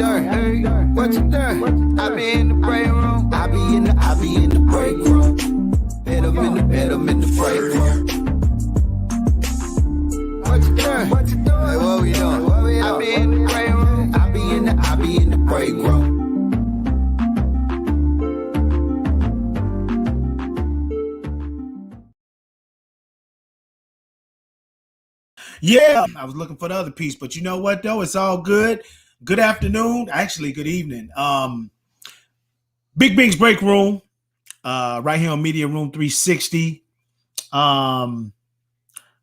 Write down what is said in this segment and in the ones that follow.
doing? What you doing? I be in the break room. I be in the break room. Hit 'em in the break room. What you doing? Hey, what we doing? I be in the break room. I be in the break room. Yeah, I was looking for the other piece, but you know what though? It's all good. Good afternoon, actually good evening. Big Bink's Break Room, right here on Media Room 360.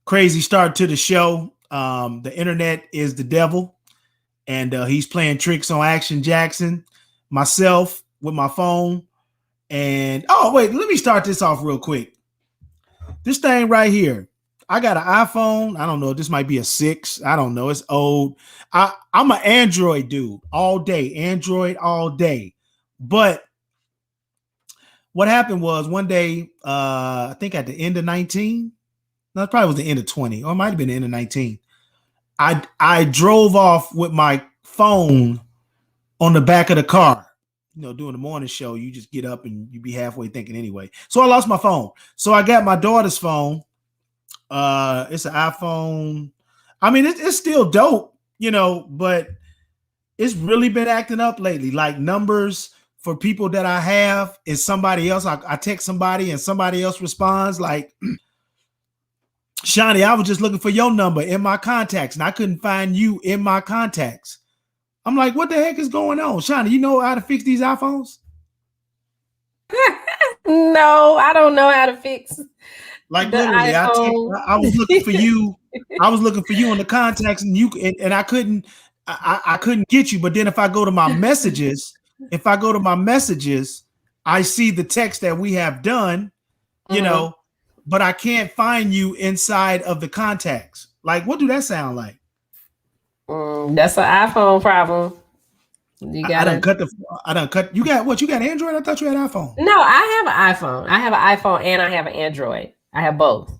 Crazy start to the show. The internet is the devil, and he's playing tricks on Action Jackson, myself with my phone. And oh wait, let me start this off real quick. This thing right here, I got an iPhone. I don't know. This might be a 6. I don't know. It's old. I'm an Android dude all day. Android all day. But what happened was one day, I think at the end of 19, no, it probably was the end of 20, or it might have been the end of 19. I drove off with my phone on the back of the car. You know, doing the morning show, you just get up and you be halfway thinking anyway. So I lost my phone. So I got my daughter's phone. It's an iPhone. I mean, it's still dope, you know, but it's really been acting up lately. Like numbers for people that I have is somebody else. I text somebody and somebody else responds like, Shawnee, I was just looking for your number in my contacts and I couldn't find you in my contacts. I'm like, what the heck is going on? Shawnee, you know how to fix these iPhones? No, I don't know how to fix. Like literally, I was looking for you. I was looking for you in the contacts, and I couldn't get you. But then if I go to my messages, I see the text that we have done, you know, but I can't find you inside of the contacts. Like, what do that sound like? That's an iPhone problem. You got. I done cut. You got what? You got Android? I thought you had iPhone. No, I have an iPhone. I have an iPhone and I have an Android. I have both,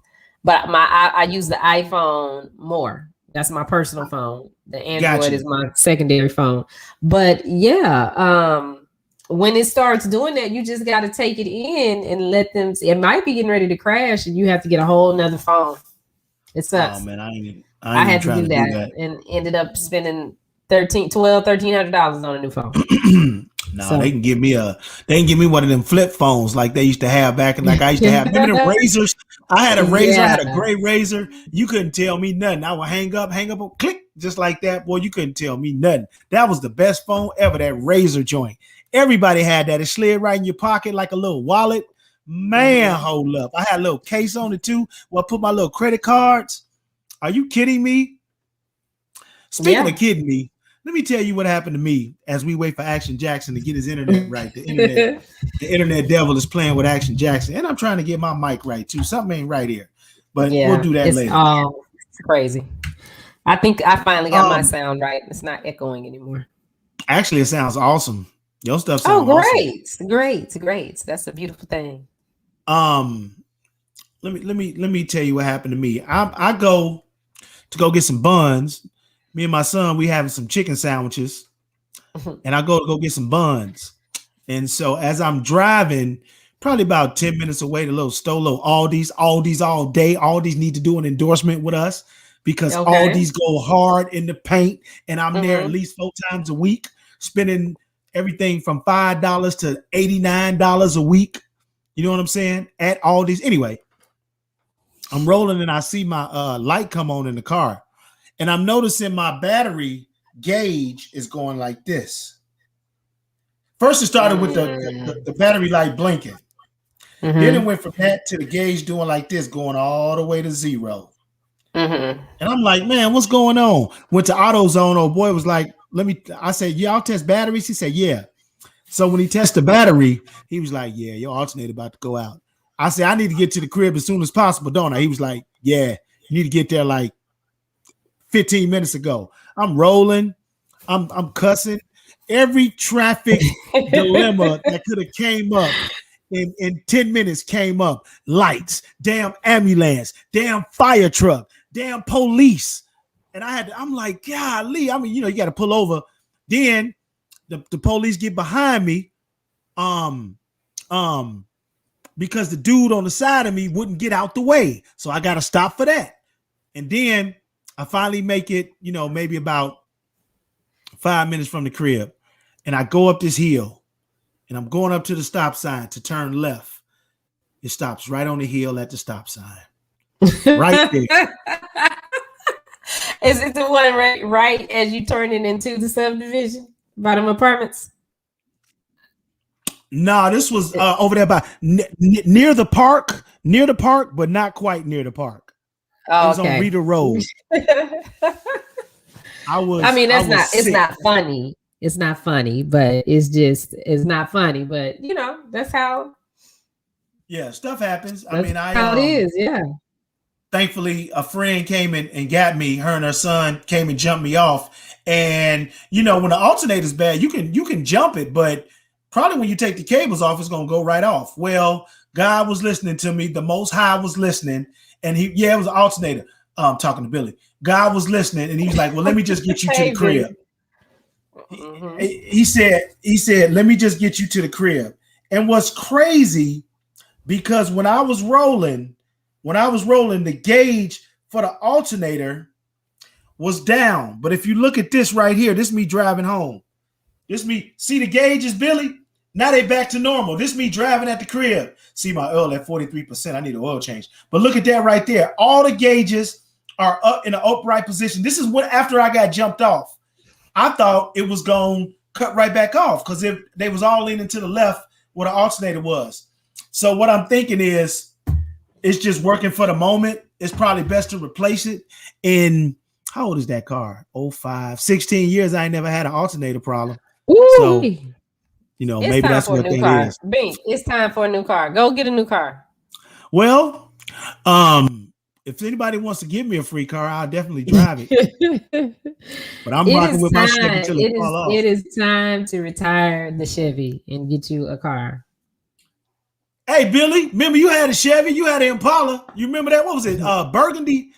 but I use the iPhone more. That's my personal phone. The Android is my secondary phone. But yeah, when it starts doing that, you just got to take it in and let them. It might be getting ready to crash, and you have to get a whole nother phone. It sucks. Oh man, I had to do that and ended up spending $1,300 on a new phone. No, they can give me one of them flip phones like they used to have back in, like I used to have. Remember the razors? I had a razor, I had a gray razor. You couldn't tell me nothing. I would hang up, click, just like that. Boy, you couldn't tell me nothing. That was the best phone ever, that razor joint. Everybody had that. It slid right in your pocket like a little wallet. Man, hold up. I had a little case on it too, where I put my little credit cards. Are you kidding me? Speaking of kidding me, let me tell you what happened to me as we wait for Action Jackson to get his internet right. The internet devil is playing with Action Jackson, and I'm trying to get my mic right too. Something ain't right here, but we'll do that later. It's crazy. I think I finally got my sound right. It's not echoing anymore. Actually, it sounds awesome. Your stuff sounds awesome. Great. That's a beautiful thing. Let me tell you what happened to me. I go to go get some buns. Me and my son, we having some chicken sandwiches, and I go get some buns. And so as I'm driving, probably about 10 minutes away, the little Stolo Aldi's all day. Aldi's need to do an endorsement with us because Aldi's go hard in the paint, and I'm there at least 4 times a week, spending everything from $5 to $89 a week. You know what I'm saying? At Aldi's. Anyway, I'm rolling and I see my light come on in the car. And I'm noticing my battery gauge is going like this. First, it started with the battery light blinking. Then it went from that to the gauge doing like this, going all the way to 0. And I'm like, man, what's going on? Went to AutoZone. Old boy was like, I said, yeah, I'll test batteries. He said, yeah. So when he tested the battery, he was like, yeah, your alternator about to go out. I said, I need to get to the crib as soon as possible, don't I? He was like, yeah, you need to get there like 15 minutes ago. I'm rolling. I'm cussing. Every traffic dilemma that could have came up in 10 minutes came up. Lights, damn ambulance, damn fire truck, damn police. And I'm like, golly. I mean, you know, you got to pull over. Then the police get behind me, because the dude on the side of me wouldn't get out the way. So I got to stop for that. And then I finally make it, maybe about 5 minutes from the crib. And I go up this hill and I'm going up to the stop sign to turn left. It stops right on the hill at the stop sign. Right there. Is it the one right as you turn it into the subdivision by them apartments? No, this was over there by near the park, but not quite near the park. Oh, it was on Reeder Road. It's not funny. It's not funny, but it's not funny. But that's how. Yeah, stuff happens. How it is. Yeah. Thankfully, a friend came in and got me. Her and her son came and jumped me off. And when the alternator's bad, you can jump it, but probably when you take the cables off, it's gonna go right off. Well, God was listening to me. The Most High was listening, and it was an alternator. Talking to Billy. God was listening, and he's like, "Well, let me just get you to the crib." Mm-hmm. He said, "Let me just get you to the crib." And what's crazy, because when I was rolling, the gauge for the alternator was down. But if you look at this right here, this is me driving home. This me, see the gauges, Billy? Now they back to normal. This me driving at the crib. See my oil at 43%. I need an oil change. But look at that right there. All the gauges are up in an upright position. This is what after I got jumped off. I thought it was going to cut right back off because they was all leaning to the left where the alternator was. So what I'm thinking is it's just working for the moment. It's probably best to replace it. In how old is that car? 05, 16 years. I ain't never had an alternator problem. Ooh. So, maybe that's what that is. Bink, it's time for a new car. Go get a new car. Well, if anybody wants to give me a free car, I'll definitely drive it. But I'm rocking with my Chevy until it fall off. It is time to retire the Chevy and get you a car. Hey, Billy, remember you had a Chevy? You had an Impala. You remember that? What was it? Burgundy?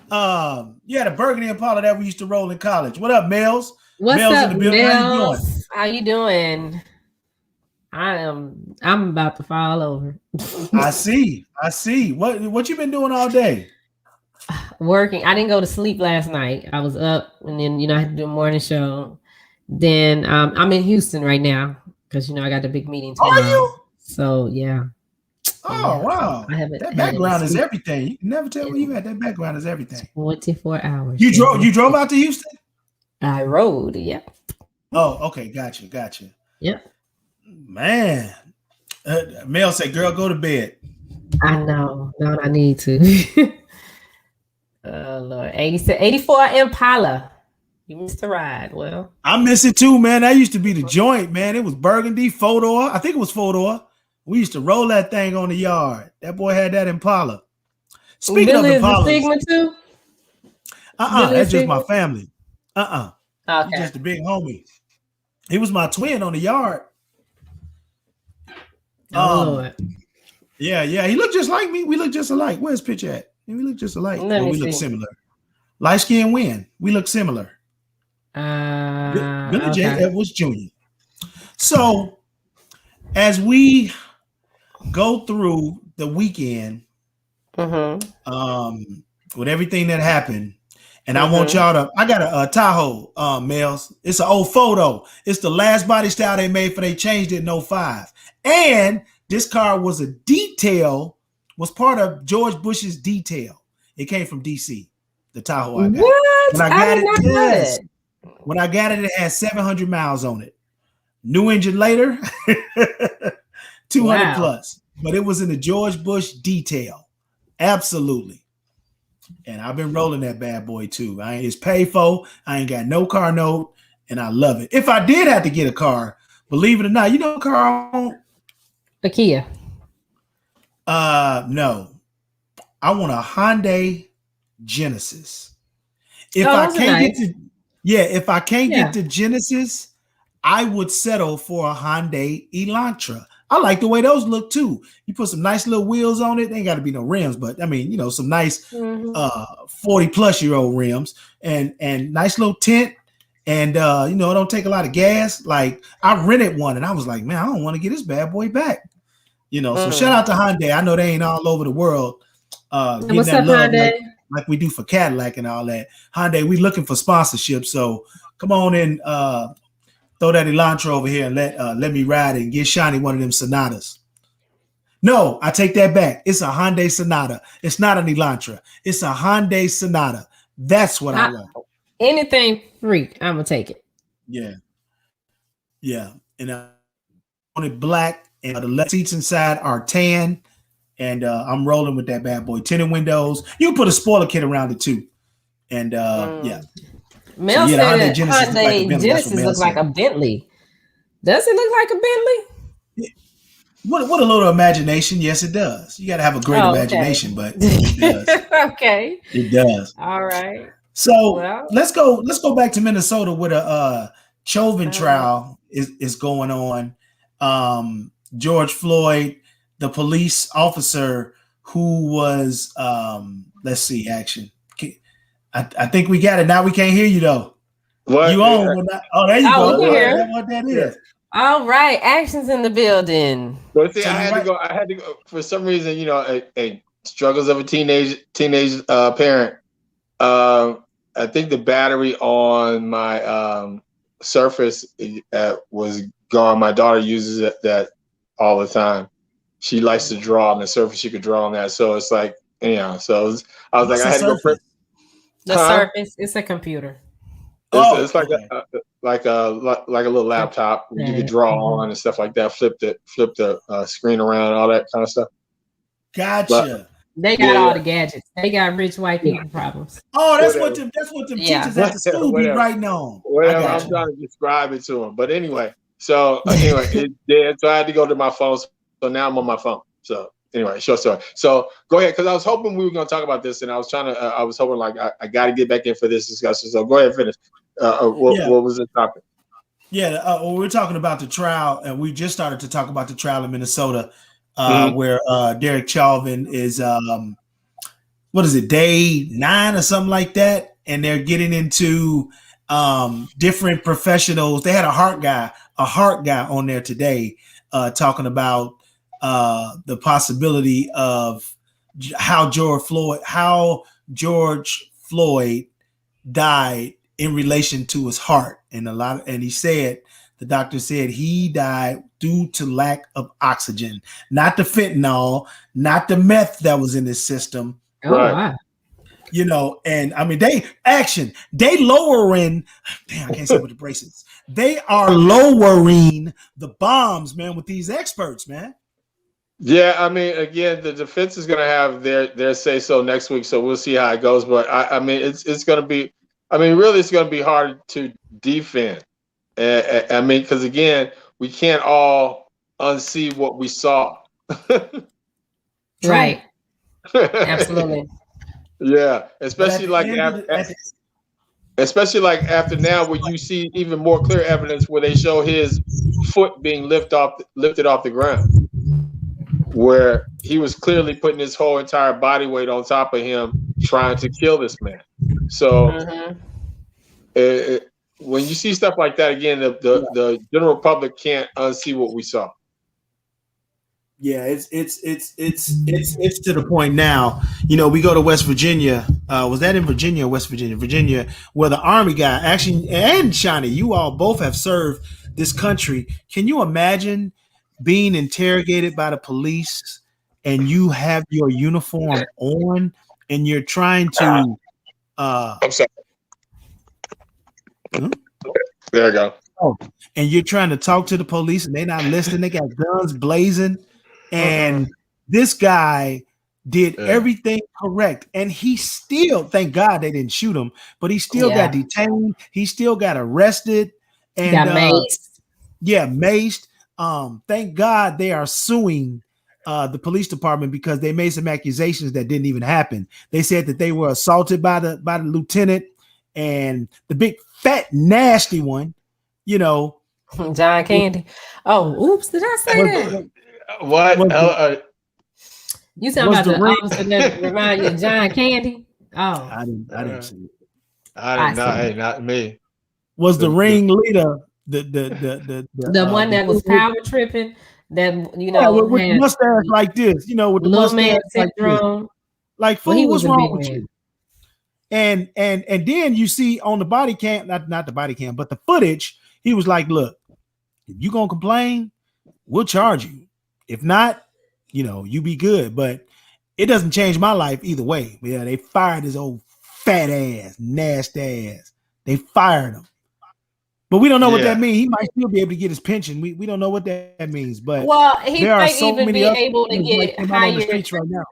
You had a Burgundy Impala that we used to roll in college. What up, Mels? What's Mels up, in the building. Mels? How you doing? I'm about to fall over. I see. What you been doing all day? Working. I didn't go to sleep last night. I was up, and then I had to do a morning show. Then I'm in Houston right now because I got the big meeting tomorrow. Are you? So yeah. Oh wow! That background is everything. You can never tell where you at. That background is everything. 24 hours. You drove out to Houston? I rode. Yeah. Oh, okay. Gotcha. Yep. Man, Mel said, "Girl, go to bed." I know. No, I need to. Oh Lord, 84 Impala. You missed the ride. Well, I miss it too, man. That used to be the joint, man. It was burgundy, four-door. I think it was four-door. We used to roll that thing on the yard. That boy had that Impala. Speaking of Impalas, Sigma too? That's just my family. Okay. He's just a big homie. He was my twin on the yard. Lord. Yeah. He looked just like me. We look just alike. Where's his picture at? We look just alike. We look similar. Light skin win. We look similar. Billy J. Edwards Jr. So as we go through the weekend, with everything that happened, and I want y'all to, I got a Tahoe, Mels. It's an old photo. It's the last body style they made for they changed it in 05. And this car was was part of George Bush's detail. It came from DC, the Tahoe I got. What? When I got it, when I got it, it had 700 miles on it. New engine later, 200 plus. But it was in the George Bush detail. Absolutely. And I've been rolling that bad boy too. It's paid for. I ain't got no car note, and I love it. If I did have to get a car, believe it or not, what car I want? A Kia. No. I want a Hyundai Genesis. If I can't get the Genesis, I would settle for a Hyundai Elantra. I like the way those look too. You put some nice little wheels on it. They ain't got to be no rims, but some nice 40 plus year old rims and nice little tint and it don't take a lot of gas. Like I rented one, and I was like, man, I don't want to get this bad boy back. So shout out to Hyundai. I know they ain't all over the world getting What's that up, love Hyundai? like we do for Cadillac and all that. Hyundai, we looking for sponsorship, so come on in, throw that Elantra over here and let me ride it and get Shiny one of them Sonatas. No, I take that back. It's a Hyundai Sonata. It's not an Elantra. It's a Hyundai Sonata. That's what I want. Anything free, I'm gonna take it. Yeah. And I want it black, and the left seats inside are tan, and I'm rolling with that bad boy. Tinted windows. You can put a spoiler kit around it too. And yeah. Mel said Hyundai Genesis looks like a Bentley. Does it look like a Bentley? What a little imagination. Yes, it does. You got to have a great imagination, but it does. Okay. It does. All right. So let's go back to Minnesota with a Chauvin trial is going on. George Floyd, the police officer who was let's see, action. I think we got it. Now we can't hear you though. What? You on? Oh, there you go. That's what that is. All right, action's in the building. But see, I had to go for some reason. A struggles of a teenage parent. I think the battery on my Surface was gone. My daughter uses that all the time. She likes to draw on the Surface. She could draw on that. So it's like, So I was like, I had to go print. The Surface, it's a computer. It's like a little laptop you could draw on and stuff like that. Flip the screen around, all that kind of stuff. Gotcha. But, they got all the gadgets. They got rich white people problems. Oh, that's what them teachers at the school be writing on. Whatever, I'm trying to describe it to them. But anyway, it did. So I had to go to my phone. So now I'm on my phone. So anyway, short story. So go ahead, because I was hoping we were going to talk about this, and I was hoping like I got to get back in for this discussion. So go ahead and finish. What was the topic? Yeah, we're talking about the trial, and we just started to talk about the trial in Minnesota, where Derek Chauvin is, what is it, day 9 or something like that, and they're getting into different professionals. They had a heart guy on there today, talking about the possibility of how George Floyd died in relation to his heart, and he said, the doctor said he died due to lack of oxygen, not the fentanyl, not the meth that was in his system. Wow. And I mean, they lowering, damn, I can't say with the braces. They are lowering the bombs, man, with these experts, man. Yeah, I mean, again, the defense is going to have their say so next week, so we'll see how it goes. But I mean, it's going to be. I mean, really, it's going to be hard to defend. I mean, because again, we can't all unsee what we saw. Right. Absolutely. Yeah, especially like after now, where you see even more clear evidence where they show his foot being lifted off the ground, where he was clearly putting his whole entire body weight on top of him, trying to kill this man. So when you see stuff like that, again, the general public can't unsee what we saw. Yeah, it's to the point now. We go to West Virginia. Was that in Virginia or West Virginia? Virginia, where the Army guy actually, and Shani, you all both have served this country. Can you imagine being interrogated by the police and you have your uniform on and you're trying to I'm sorry. There you go. Oh, and you're trying to talk to the police and they're not listening. They got guns blazing, and this guy did everything correct, and he still, thank God they didn't shoot him, but he still got detained. He still got arrested and got maced. Maced. Thank God they are suing the police department because they made some accusations that didn't even happen. They said that they were assaulted by the lieutenant and the big fat nasty one, John Candy. Oh, oops! Did I say that? What? You talking about the officer that remind you of John Candy? Oh, I didn't see it. I did not. Hey, not me. was the ringleader, the one that was power tripping, that with the mustache like this, with the little man mustache syndrome. Like fool, what's wrong with you? And then you see on the body cam, not the body cam, but the footage, he was like, look, if you gonna complain, we'll charge you. If not, you be good. But it doesn't change my life either way. Yeah, they fired his old fat ass, nasty ass. They fired him. But we don't know what that means. He might still be able to get his pension. We don't know what that means. But he might even be able to get hired right now.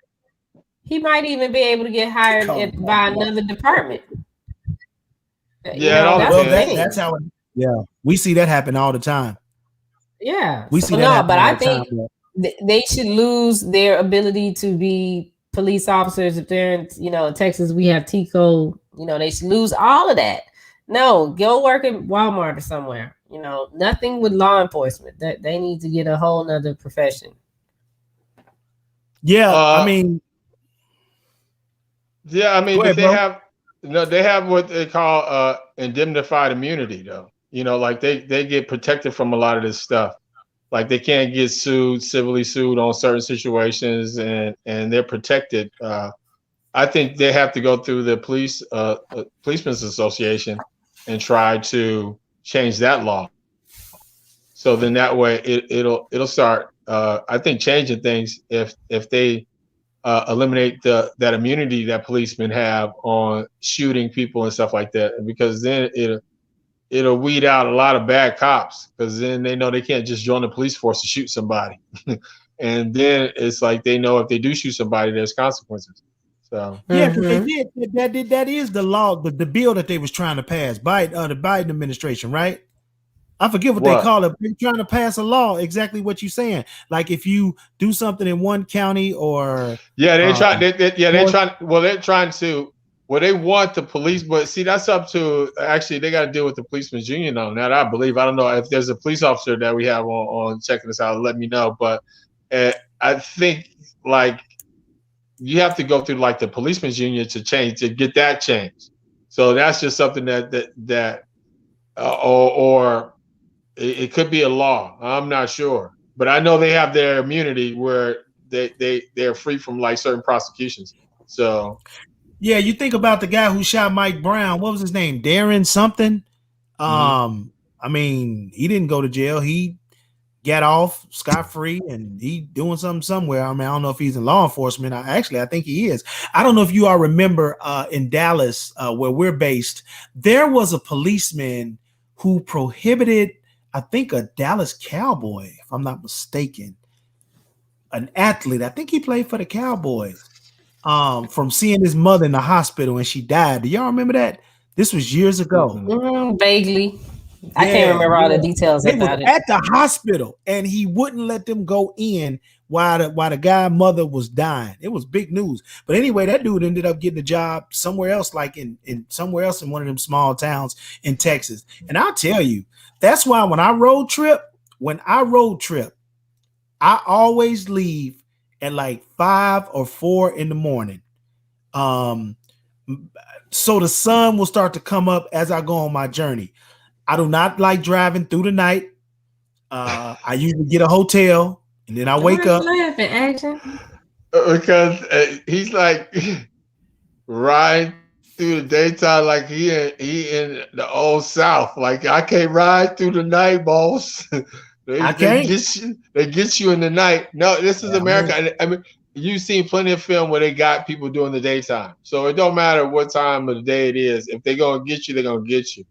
He might even be able to get hired by another department. That's how it. Yeah, we see that happen all the time. Yeah, we see that. But I think they should lose their ability to be police officers if they're in, Texas. We have TCO. They should lose all of that. No, go work at Walmart or somewhere. Nothing with law enforcement. That they need to get a whole nother profession. Yeah, I mean, but they have what they call indemnified immunity, though. Like they get protected from a lot of this stuff. Like they can't get civilly sued on certain situations, and they're protected. I think they have to go through the Policemen's Association and try to change that law. So then that way it'll start. I think changing things if they eliminate that immunity that policemen have on shooting people and stuff like that, because then it'll weed out a lot of bad cops, because then they know they can't just join the police force to shoot somebody. And then it's like they know if they do shoot somebody, there's consequences. So yeah, but they did. That is the law, the bill that they was trying to pass by the Biden administration, right? I forget what they call it. They're trying to pass a law. Exactly what you're saying. Like if you do something in one county, or they're trying to. Well, they want the police, but see, that's up to actually they got to deal with the policemen's union on that. I believe. I don't know if there's a police officer that we have on checking this out. Let me know. But I think like you have to go through like the policemen's union to get that changed. So that's just something that or it could be a law. I'm not sure, but I know they have their immunity where they're free from like certain prosecutions. So. Yeah, you think about the guy who shot Mike Brown. What was his name? Darren something. I mean, he didn't go to jail. He got off scot-free, and he doing something somewhere. I mean, I don't know if he's in law enforcement. I think he is. I don't know if you all remember in Dallas, where we're based, there was a policeman who prohibited, I think, a Dallas Cowboy, if I'm not mistaken, an athlete. I think he played for the Cowboys. From seeing his mother in the hospital and she died. Do y'all remember that? This was years ago. Vaguely. I can't remember all the details about it. At the hospital, and he wouldn't let them go in while the guy mother was dying. It was big news. But anyway, that dude ended up getting a job somewhere else, like in somewhere else in one of them small towns in Texas. And I'll tell you, that's why when I road trip, I always leave at like 5 or 4 in the morning. So the sun will start to come up as I go on my journey. I do not like driving through the night. I usually get a hotel and then I wake up. Laughing, Action? Because he's like riding through the daytime like he in the old South. Like, I can't ride through the night, boss. They get you in the night. No, this is America. I mean, you've seen plenty of film where they got people doing the daytime. So it don't matter what time of the day it is. If they're gonna get you, they're gonna get you.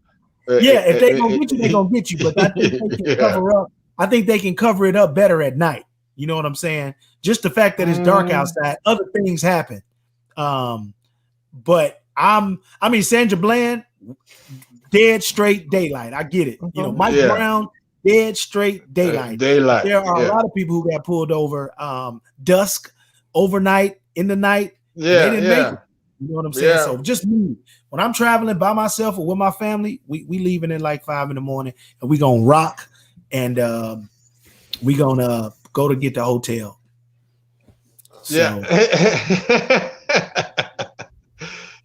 If they're gonna get you, they're gonna get you. But I think they can cover up. I think they can cover it up better at night. You know what I'm saying? Just the fact that it's dark outside, other things happen. But Sandra Bland, dead straight daylight. I get it. You know, Mike Brown, dead straight daylight. Daylight. There are a lot of people who got pulled over dusk, overnight, in the night. They didn't make it. You know what I'm saying? So just me. When I'm traveling by myself or with my family, we leaving at like 5 in the morning, and we gonna rock, and we gonna go to get the hotel. So.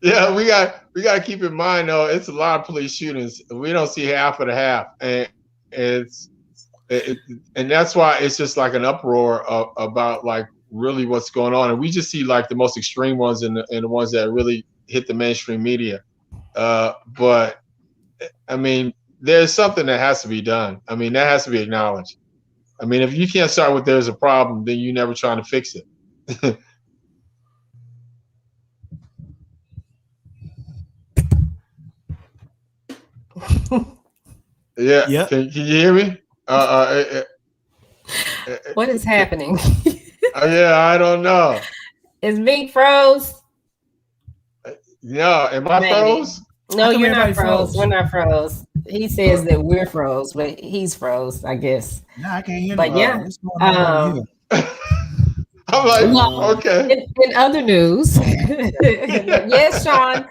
Yeah, we got we got to keep in mind though, it's a lot of police shootings. We don't see half of the half, and and that's why it's just like an uproar about like really what's going on, and we just see like the most extreme ones and the ones that really hit the mainstream media. But I mean, there's something that has to be done. I mean, that has to be acknowledged. I mean, if you can't start with there's a problem, then you're never trying to fix it. Yeah. Yep. Can you hear me? What is happening? Yeah, I don't know. Is Bink froze? No, am I froze? No, you're not froze. froze. We're not froze. He says that we're froze, but he's froze, I guess. No, I can't hear. But yeah, I'm like, well, okay. In other news, yes, Sean,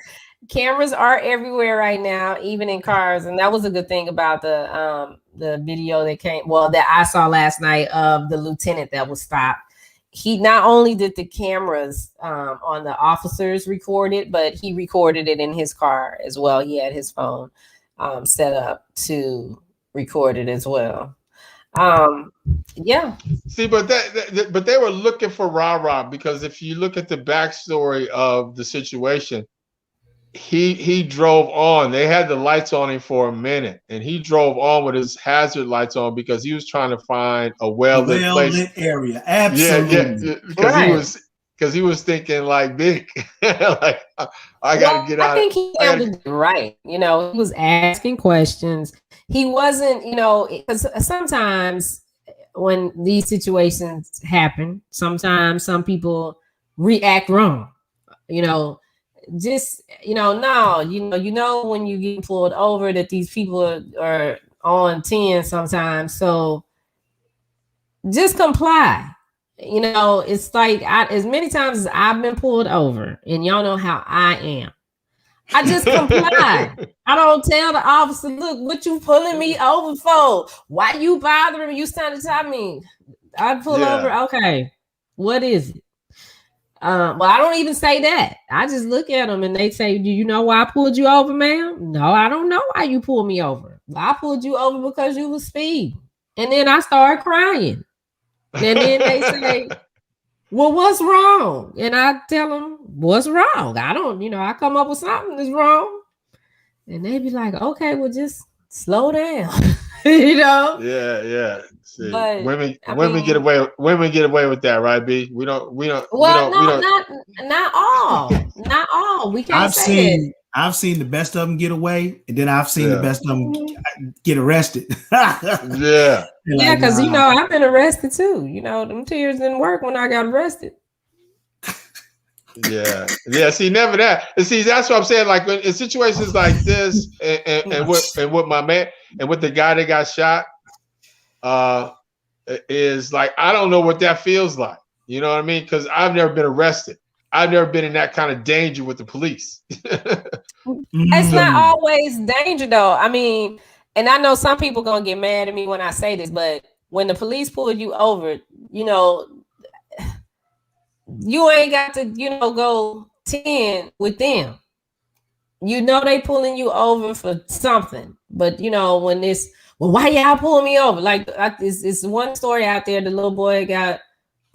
cameras are everywhere right now, even in cars, and that was a good thing about the video that I saw last night of the lieutenant that was stopped. He not only did the cameras on the officers record it, but he recorded it in his car as well. He had his phone set up to record it as well. Yeah. See, but but they were looking for rah-rah, because if you look at the backstory of the situation, he drove on. They had the lights on him for a minute, and he drove on with his hazard lights on because he was trying to find a well-lit place. Area. Absolutely. Yeah, because he was thinking like Bink, like I gotta get out. I think he handled it right. You know, he was asking questions. He wasn't, because sometimes when these situations happen, sometimes some people react wrong. Just no, when you get pulled over that these people are on 10 sometimes. So just comply. It's like as many times as I've been pulled over, and y'all know how I am, I just comply. I don't tell the officer, look, what you pulling me over for? Why you bothering me? You standing to me. I pull over. Okay, what is it? Well, I don't even say that. I just look at them and they say, do you know why I pulled you over, ma'am? No, I don't know why you pulled me over. I pulled you over because you was speeding. And then I started crying. And then they say, well, what's wrong? And I tell them, what's wrong? I don't, I come up with something that's wrong. And they be like, okay, well, just slow down. Yeah. See, but women get away with that, right, B? We don't. Not all. We can't say that. I've seen the best of them get away, and then I've seen the best of them get arrested. Yeah, because I've been arrested too. Them tears didn't work when I got arrested. Yeah. See, never that. And see, that's what I'm saying. Like in situations like this, and with my man, and with the guy that got shot, is like, I don't know what that feels like. You know what I mean? Because I've never been arrested. I've never been in that kind of danger with the police. It's not always danger, though. I mean, and I know some people gonna get mad at me when I say this, but when the police pull you over, you ain't got to, go 10 with them. They pulling you over for something. But, when this, well, why y'all pull me over? Like, it's one story out there. The little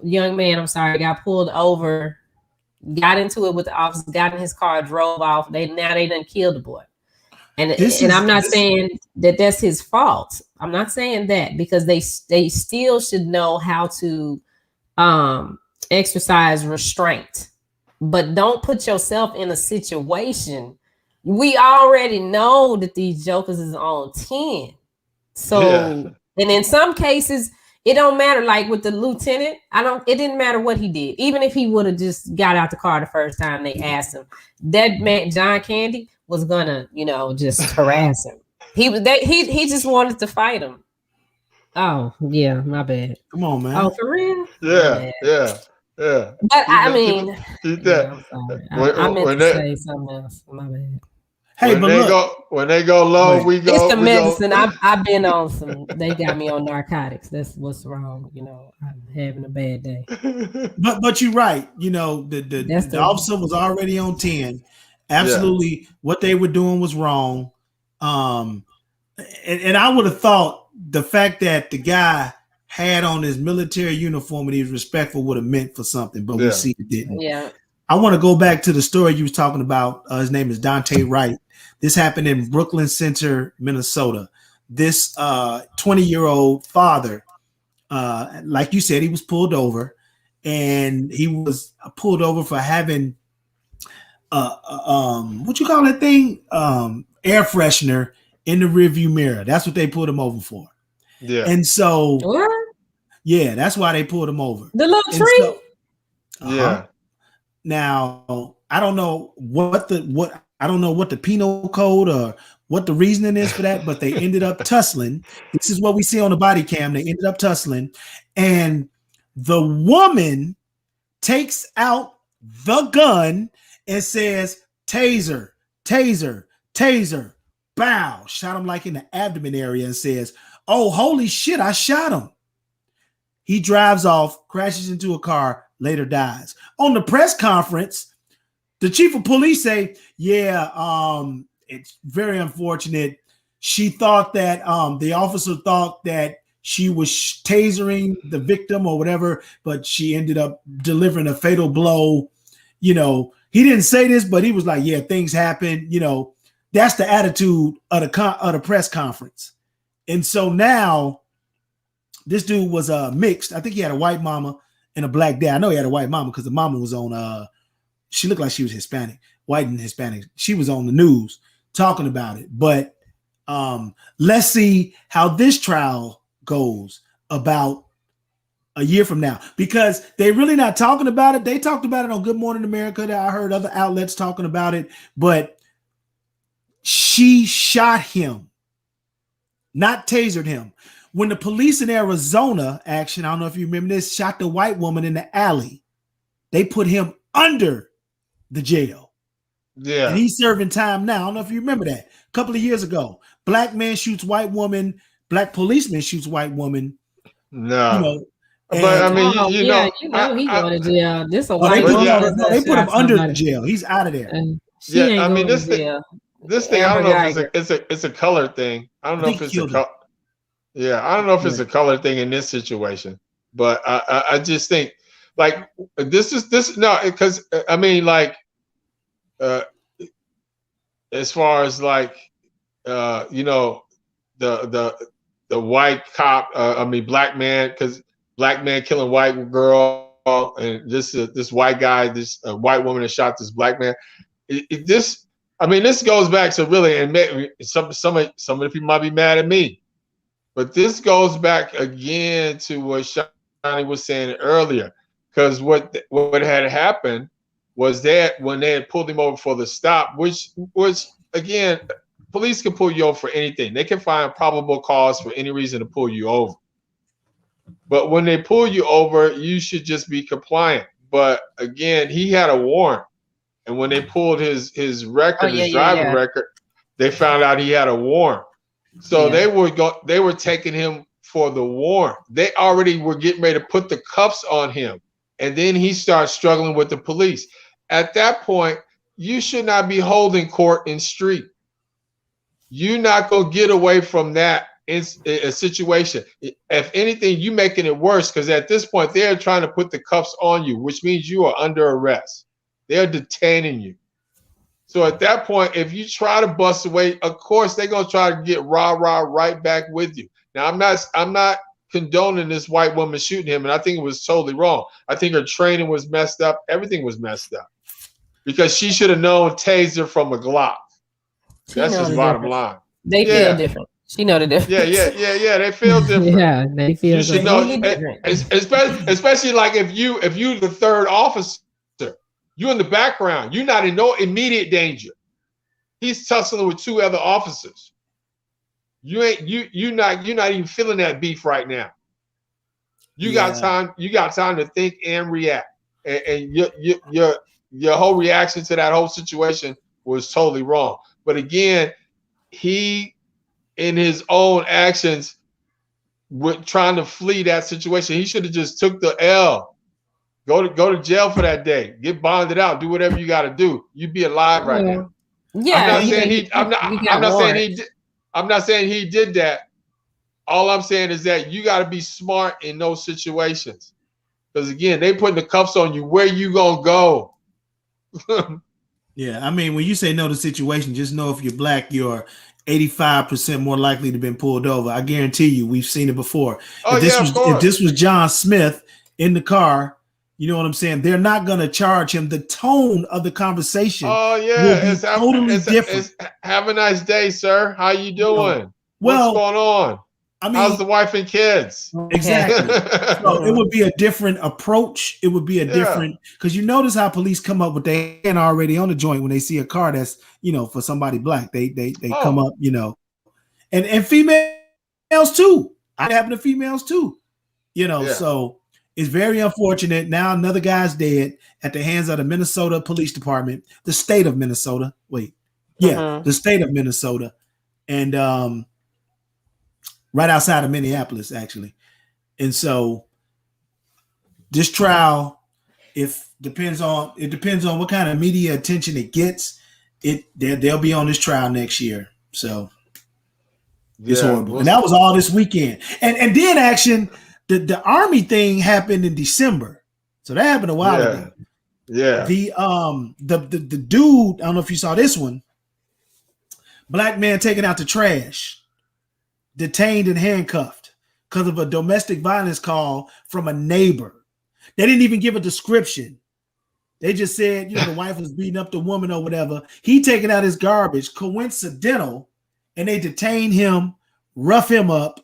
young man got pulled over, got into it with the officer, got in his car, drove off. They done killed the boy. And I'm not saying that that's his fault. I'm not saying that, because they still should know how to exercise restraint, but don't put yourself in a situation. We already know that these jokers is on 10. So, and in some cases, it don't matter. Like with the lieutenant, it didn't matter what he did. Even if he would have just got out the car the first time they asked him, that man, John Candy, was gonna, just harass him. He just wanted to fight him. Oh, yeah, my bad. Come on, man. Oh, for real? Yeah. But I mean, that. I meant to say something else. My bad. Hey, when they go low, we go. It's the medicine. I've been on some. They got me on narcotics. That's what's wrong. I'm having a bad day. But you're right. The officer was already on 10, Absolutely, what they were doing was wrong. And I would have thought the fact that the guy had on his military uniform and he was respectful would have meant for something, but we see it didn't. Yeah. I want to go back to the story you was talking about. His name is Dante Wright. This happened in Brooklyn Center, Minnesota. This 20-year-old father, like you said, he was pulled over, and he was pulled over for having what you call that thing? Air freshener in the rearview mirror. That's what they pulled him over for. Yeah. And so, what? Yeah, that's why they pulled him over. The little tree. So, Yeah. Now, I don't know what the penal code or what the reasoning is for that, but they ended up tussling. This is what we see on the body cam. They ended up tussling, and the woman takes out the gun and says, "Taser, taser, taser." Bow, shot him like in the abdomen area, and says, "Oh, holy shit, I shot him." He drives off, crashes into a car, later dies. On the press conference, the chief of police say, it's very unfortunate. She thought that the officer thought that she was tasering the victim or whatever, but she ended up delivering a fatal blow. You know, he didn't say this, but he was like, yeah, things happen. You know, that's the attitude of the press conference. And so now this dude was mixed. I think he had a white mama and a black dad. I know he had a white mama because the mama was on she looked like she was Hispanic, white and Hispanic. She was on the news talking about it. But let's see how this trial goes about a year from now, because they're really not talking about it. They talked about it on Good Morning America. I heard other outlets talking about it, but she shot him, not tasered him. When the police in Arizona, I don't know if you remember this, shot the white woman in the alley, they put him under the jail. Yeah. And he's serving time now. I don't know if you remember that. A couple of years ago, black man shoots white woman, black policeman shoots white woman. No. You know, but I mean, you know he's going to jail. This a they white put him under the jail. He's out of there. I mean, this thing, I don't know if it's a color thing. I don't know if it's a color. Yeah, I don't know if it's a color thing in this situation, but I just think like this because I mean, like as far as like you know, the white cop, black man, because black man killing white girl, and this white guy, this white woman that shot this black man. This goes back to really, and some of the people might be mad at me, but this goes back again to what Shani was saying earlier, because what had happened was that when they had pulled him over for the stop, which again, police can pull you over for anything. They can find probable cause for any reason to pull you over. But when they pull you over, you should just be compliant. But again, he had a warrant. And when they pulled his record, his driving record, they found out he had a warrant. So they were taking him for the warrant. They already were getting ready to put the cuffs on him. And then he starts struggling with the police. At that point, you should not be holding court in street. You're not going to get away from that in a situation. If anything, you making it worse, because at this point, they're trying to put the cuffs on you, which means you are under arrest. They're detaining you. So at that point, if you try to bust away, of course, they're going to try to get rah-rah right back with you. Now, I'm not condoning this white woman shooting him, and I think it was totally wrong. I think her training was messed up. Everything was messed up. Because she should have known taser from a Glock. That's just bottom line. They feel different. She know the difference. Yeah. They feel different. Yeah, they feel you should know, especially like if you the third officer, you're in the background. You're not in no immediate danger. He's tussling with two other officers. You're not even feeling that beef right now. You got time. You got time to think and react. And your whole reaction to that whole situation was totally wrong. But again, he, in his own actions, trying to flee that situation, he should have just took the L, Go to jail for that day. Get bonded out. Do whatever you got to do. You'd be alive right now. Yeah, I'm not saying he did that. All I'm saying is that you got to be smart in those situations. Because again, they putting the cuffs on you. Where you gonna go? Yeah, I mean, when you say know the situation, just know if you're black, you're 85% more likely to have been pulled over. I guarantee you, we've seen it before. If this was John Smith in the car, you know what I'm saying? They're not going to charge him. The tone of the conversation will be totally different. Have a nice day, sir. How you doing? What's going on? I mean, how's the wife and kids? Exactly. So it would be a different approach. It would be a different, because you notice how police come up with their hand already on the joint when they see a car that's, for somebody black. They come up, and females too. I happen to females too, So it's very unfortunate. Now another guy's dead at the hands of the Minnesota Police Department, the state of Minnesota. The state of Minnesota, and right outside of Minneapolis, actually. And so this trial, depends on what kind of media attention it gets. They'll be on this trial next year. So it's horrible. And that was all this weekend. And then action, the Army thing happened in December. So that happened a while ago. Yeah. The dude, I don't know if you saw this one, black man taking out the trash, detained and handcuffed because of a domestic violence call from a neighbor. They didn't even give a description. They just said, the wife was beating up the woman or whatever. He taking out his garbage, coincidental, and they detained him, rough him up,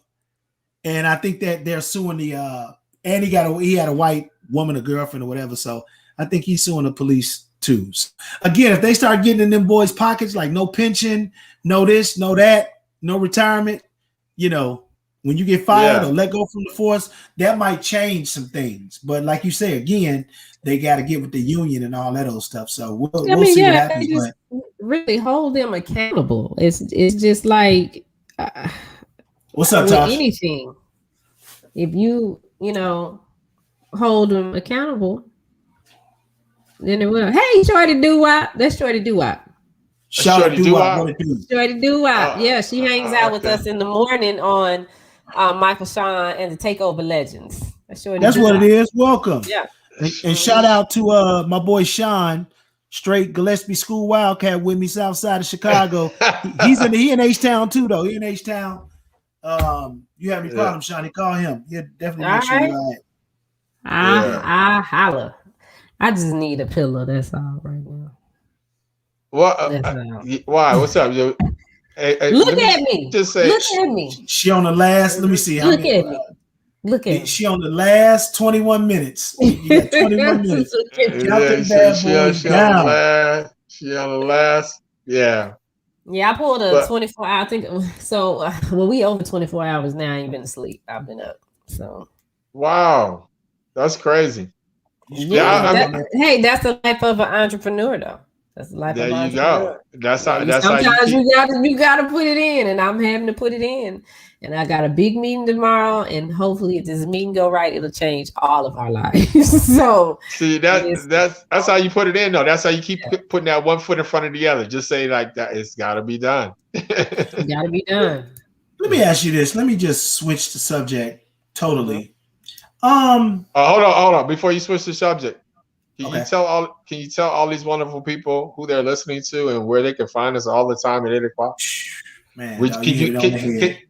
and I think that they're suing and he had a white woman, a girlfriend or whatever. So I think he's suing the police too. So again, if they start getting in them boys' pockets, like no pension, no this, no that, no retirement. When you get fired or let go from the force, that might change some things. But like you say, again, they got to get with the union and all that old stuff. So we'll see what happens. Just really hold them accountable. It's just like what's up, Tosh? Anything. If you hold them accountable, then it will. Hey, Shorty Do-Wop. That's Shorty Do-Wop. Shorty Do-Wop. Shorty Do-Wop. Yeah, she hangs out with us in the morning on Michael Sean and the Takeover Legends. That's what it is. Welcome. Yeah. And shout out to my boy Sean, straight Gillespie School Wildcat with me, south side of Chicago. He in H-Town too, though. He in H-Town. You have any problems, Sean? Call him. He'll definitely make sure you're all right. I holla. I just need a pillow. That's all right now. Why? What's up? Hey, look at me. Just say. Look at me. She on the last. Let me see. Look at me. Look at me. She on the last 21 minutes. You got 21 minutes. She on the last. Yeah. Yeah, I pulled a 24 hour. I think so. We over 24 hours now. I ain't been asleep. I've been up. So. Wow, that's crazy. Hey, that's the life of an entrepreneur, though. That's the life of an entrepreneur. That's how. Sometimes you gotta put it in, and I'm having to put it in. And I got a big meeting tomorrow, and hopefully, if this meeting go right, it'll change all of our lives. So see that's how you put it in, though. That's how you keep putting that one foot in front of the other. Just say like that. It's got to be done. It got to be done. Let me ask you this. Let me just switch the subject totally. Hold on. Before you switch the subject, can you tell all these wonderful people who they're listening to and where they can find us all the time at 8 o'clock? Man,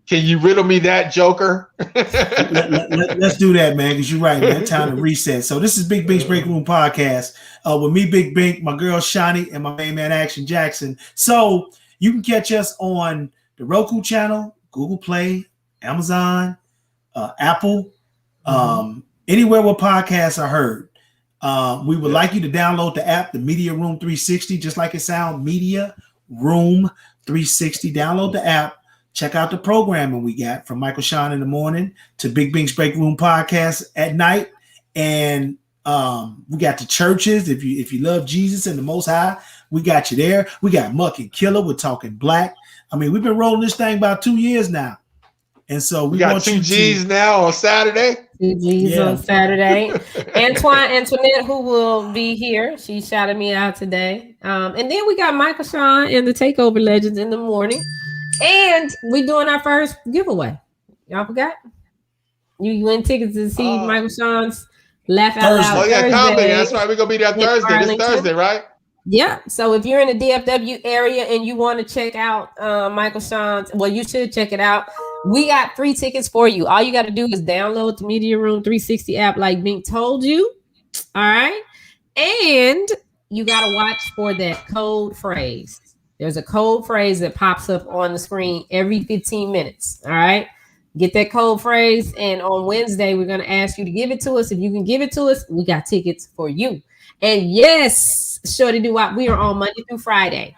can you riddle me that, Joker? Let's do that, man, because you're right, man. Time to reset. So this is Big Bink's Break Room Podcast with me, Big Bink, my girl Shani, and my main man Action Jackson. So you can catch us on the Roku channel, Google Play, Amazon, Apple, anywhere where podcasts are heard. We would like you to download the app, the Media Room 360, just like it sounds, Media Room 360. Download the app. Check out the programming we got from Michael Sean in the morning to Big Bink's Break Room Podcast at night. And we got the churches. If you love Jesus and the Most High, we got you there. We got Muck and Killer. We're talking black. I mean, we've been rolling this thing about 2 years now. And so we got want 2 G's now on Saturday. Two G's on Saturday. Antoinette, who will be here. She shouted me out today. And then we got Michael Sean and the Takeover Legends in the morning. And we're doing our first giveaway. Y'all forgot? You win tickets to see Michael Sean's Laugh Out Loud. Oh, yeah, comedy. That's right. We're going to be there Thursday. This Thursday, right? Yeah. So if you're in the DFW area and you want to check out Michael Sean's, well, you should check it out. We got 3 tickets for you. All you got to do is download the Media Room 360 app like Bink told you. All right. And you got to watch for that code phrase. There's a code phrase that pops up on the screen every 15 minutes. All right. Get that code phrase. And on Wednesday, we're going to ask you to give it to us. If you can give it to us, we got tickets for you. And yes, Shorty Do Wop, we are on Monday through Friday.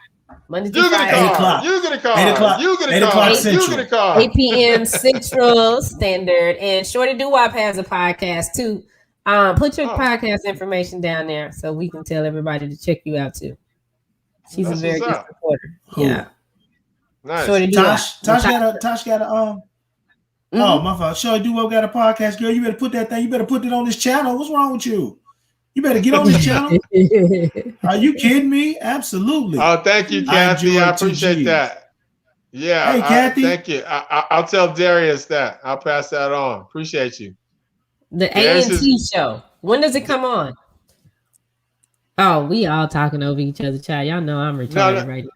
Monday through Friday. 8 o'clock. You get a call. 8 o'clock. You get a 8 call. o'clock You Central. get a call. 8 p.m. Central Standard. And Shorty Do Wop has a podcast too. Put your podcast information down there so we can tell everybody to check you out too. She's a very good supporter. Yeah. Nice. Shorty Do Wop. Tosh got a Oh, my fault. Shorty Do Wop got a podcast, girl. You better put that thing. You better put it on this channel. What's wrong with you? You better get on this channel. Are you kidding me? Absolutely. Oh, thank you, Kathy. I appreciate that. Yeah. Hey, Kathy. Thank you. I'll tell Darius that. I'll pass that on. Appreciate you. The A&T show. When does it come on? Oh, we all talking over each other, child. Y'all know I'm retarded right now.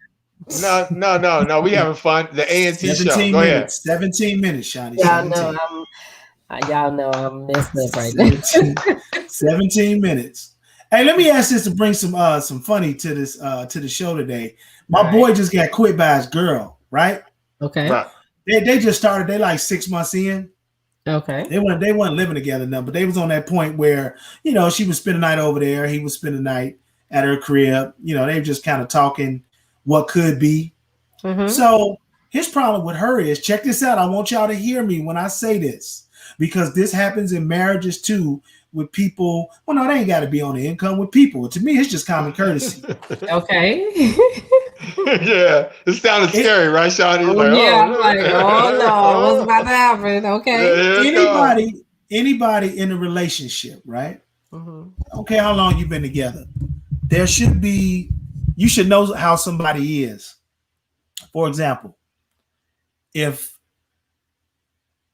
No. We having fun. The A&T show. Go ahead. 17 minutes, Shani. Y'all know I'm messed up right now. 17 minutes. Hey, let me ask this to bring some funny to this to the show today. My boy just got quit by his girl, right? Okay. Right. They just started. They like 6 months in. Okay. They weren't living together now, but they was on that point where, she would spend the night over there, he would spend the night at her crib. They were just kind of talking what could be. Mm-hmm. So his problem with her is, check this out. I want y'all to hear me when I say this, because this happens in marriages too, with people. Well, no, they ain't got to be on the income with people. To me, it's just common courtesy. Okay. Yeah, it sounded scary, right, Shawty? I'm like, oh no, what's about to happen? Okay. Yeah, anybody in a relationship, right? Mm-hmm. Okay, how long you been together? You should know how somebody is. For example, if